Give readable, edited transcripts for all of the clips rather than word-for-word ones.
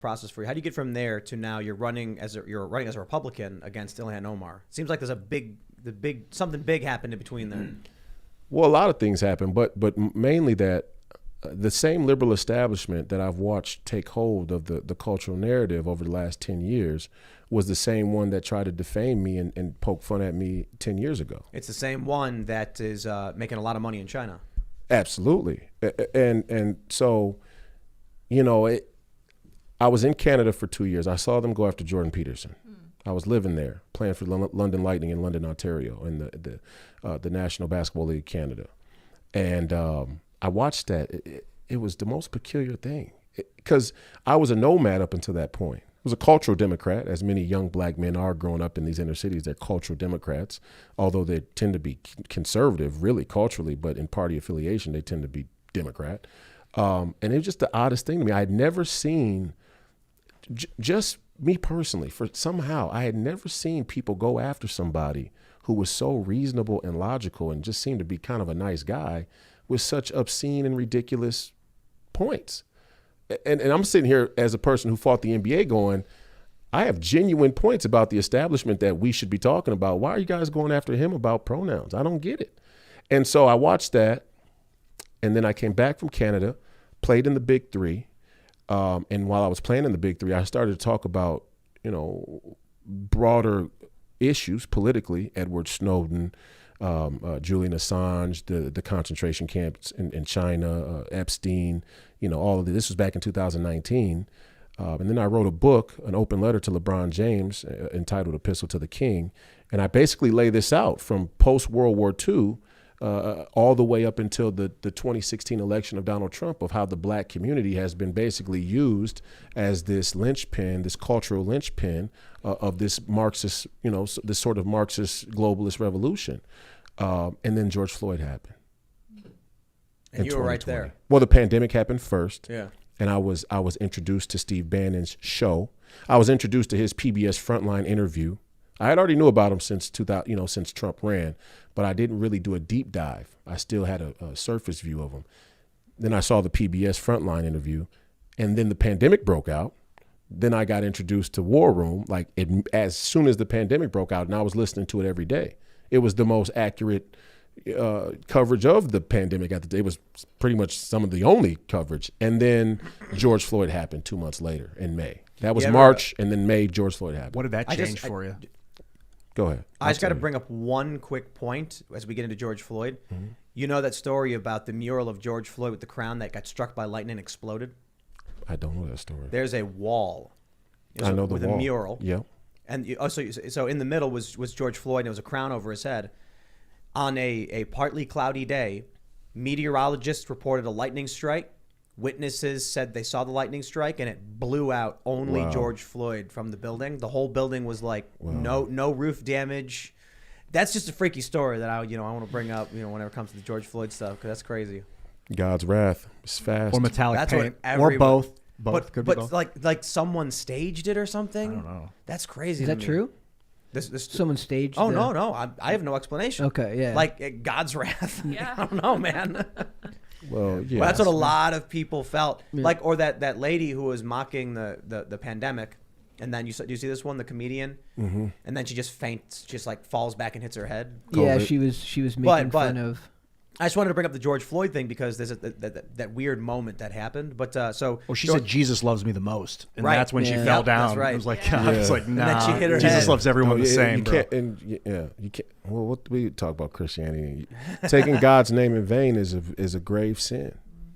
process for you? How do you get from there to now you're running as a Republican against Ilhan Omar? It seems like there's something big happened in between there. Well, a lot of things happen, but mainly that the same liberal establishment that I've watched take hold of the cultural narrative over the last 10 years was the same one that tried to defame me and poke fun at me 10 years ago. It's the same one that is making a lot of money in China. Absolutely. And so, I was in Canada for 2 years. I saw them go after Jordan Peterson. I was living there, playing for London Lightning in London, Ontario, in the National Basketball League Canada. And I watched that. It was the most peculiar thing because I was a nomad up until that point. I was a cultural Democrat, as many young black men are growing up in these inner cities. They're cultural Democrats, although they tend to be conservative, really culturally, but in party affiliation, they tend to be Democrat. And it was just the oddest thing to me. I had never seen, just me personally, I had never seen people go after somebody who was so reasonable and logical and just seemed to be kind of a nice guy with such obscene and ridiculous points. And I'm sitting here as a person who fought the NBA going, I have genuine points about the establishment that we should be talking about. Why are you guys going after him about pronouns? I don't get it. And so I watched that. And then I came back from Canada, played in the Big Three. And while I was playing in the Big Three, I started to talk about, broader issues politically, Edward Snowden, Julian Assange, the concentration camps in China, Epstein, all of this. This was back in 2019. And then I wrote a book, an open letter to LeBron James entitled Epistle to the King. And I basically lay this out from post-World War II all the way up until the 2016 election of Donald Trump, of how the black community has been basically used as this linchpin, this cultural linchpin of this Marxist, this sort of Marxist globalist revolution. And then George Floyd happened. And you were right there. Well, the pandemic happened first. Yeah. And I was introduced to Steve Bannon's show. I was introduced to his PBS Frontline interview. I had already knew about him since Trump ran, but I didn't really do a deep dive. I still had a surface view of him. Then I saw the PBS Frontline interview, and then the pandemic broke out. Then I got introduced to War Room, as soon as the pandemic broke out, and I was listening to it every day. It was the most accurate coverage of the pandemic at the day. It was pretty much some of the only coverage. And then George Floyd happened 2 months later in May. That was March, and then May, George Floyd happened. What did that change for you? Go ahead. I just got to bring up one quick point as we get into George Floyd. Mm-hmm. You know that story about the mural of George Floyd with the crown that got struck by lightning and exploded? I don't know that story. There's a wall. I know the with wall. A mural. Yeah. And so in the middle was George Floyd, and there was a crown over his head. On a partly cloudy day, meteorologists reported a lightning strike. Witnesses said they saw the lightning strike, and it blew out only George Floyd from the building. The whole building was no roof damage. That's just a freaky story that I want to bring up whenever it comes to the George Floyd stuff, because that's crazy. God's wrath is fast. Or metallic that's paint, or both. But Could be both. like someone staged it or something. I don't know. That's crazy. Is that true? This Someone staged. Oh no! I have no explanation. Okay, yeah. Like God's wrath. Yeah. I don't know, man. Well, yeah. Well, that's what a lot of people felt. Yeah. Like, or that lady who was mocking the pandemic, and then you see this one, the comedian, mm-hmm. and then she just faints, just like falls back and hits her head. Yeah, COVID. she was making fun of. I just wanted to bring up the George Floyd thing because there's that weird moment that happened. But she said Jesus loves me the most, and Right. that's when she Yeah. fell Yep, down. that's right. It was like, Yeah. I was like, nah. then she hit her Jesus head. loves everyone No, the same, you bro. can't, you can't. Well, what we talk about Christianity, taking God's name in vain is a grave sin,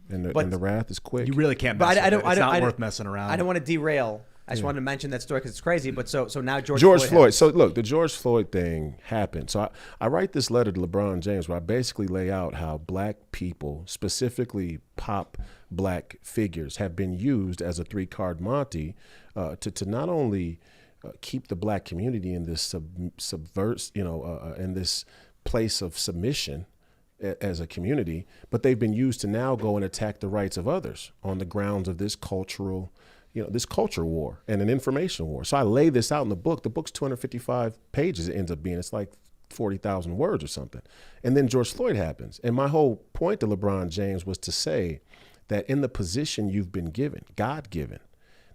and the wrath is quick. You really can't. But Mess I with don't. it. I It's don't. not I worth don't- messing around. I don't want to derail. I just wanted to mention that story because it's crazy. But so now George Floyd. happened. So look, the George Floyd thing happened. So I write this letter to LeBron James where I basically lay out how black people, specifically pop black figures, have been used as a three-card Monte to not only keep the black community in this in this place of submission as a community, but they've been used to now go and attack the rights of others on the grounds of this cultural, this culture war and an information war. So I lay this out in the book. The book's 255 pages. It ends up being. It's like 40,000 words or something. And then George Floyd happens. And my whole point to LeBron James was to say that in the position you've been given, God-given,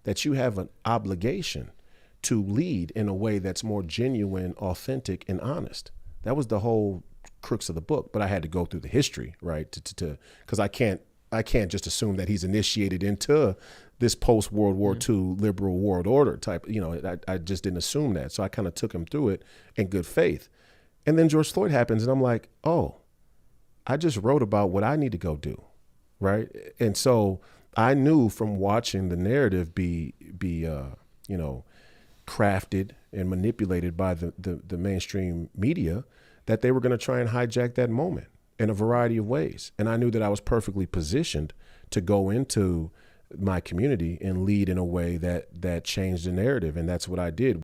that you have an obligation to lead in a way that's more genuine, authentic, and honest. That was the whole crux of the book. But I had to go through the history, right? Because I can't just assume that he's initiated into this post World War II liberal world order type. I just didn't assume that. So I kind of took him through it in good faith. And then George Floyd happens, and I'm like, oh, I just wrote about what I need to go do, right? And so I knew from watching the narrative be crafted and manipulated by the mainstream media that they were going to try and hijack that moment in a variety of ways. And I knew that I was perfectly positioned to go into my community and lead in a way that changed the narrative. And that's what I did.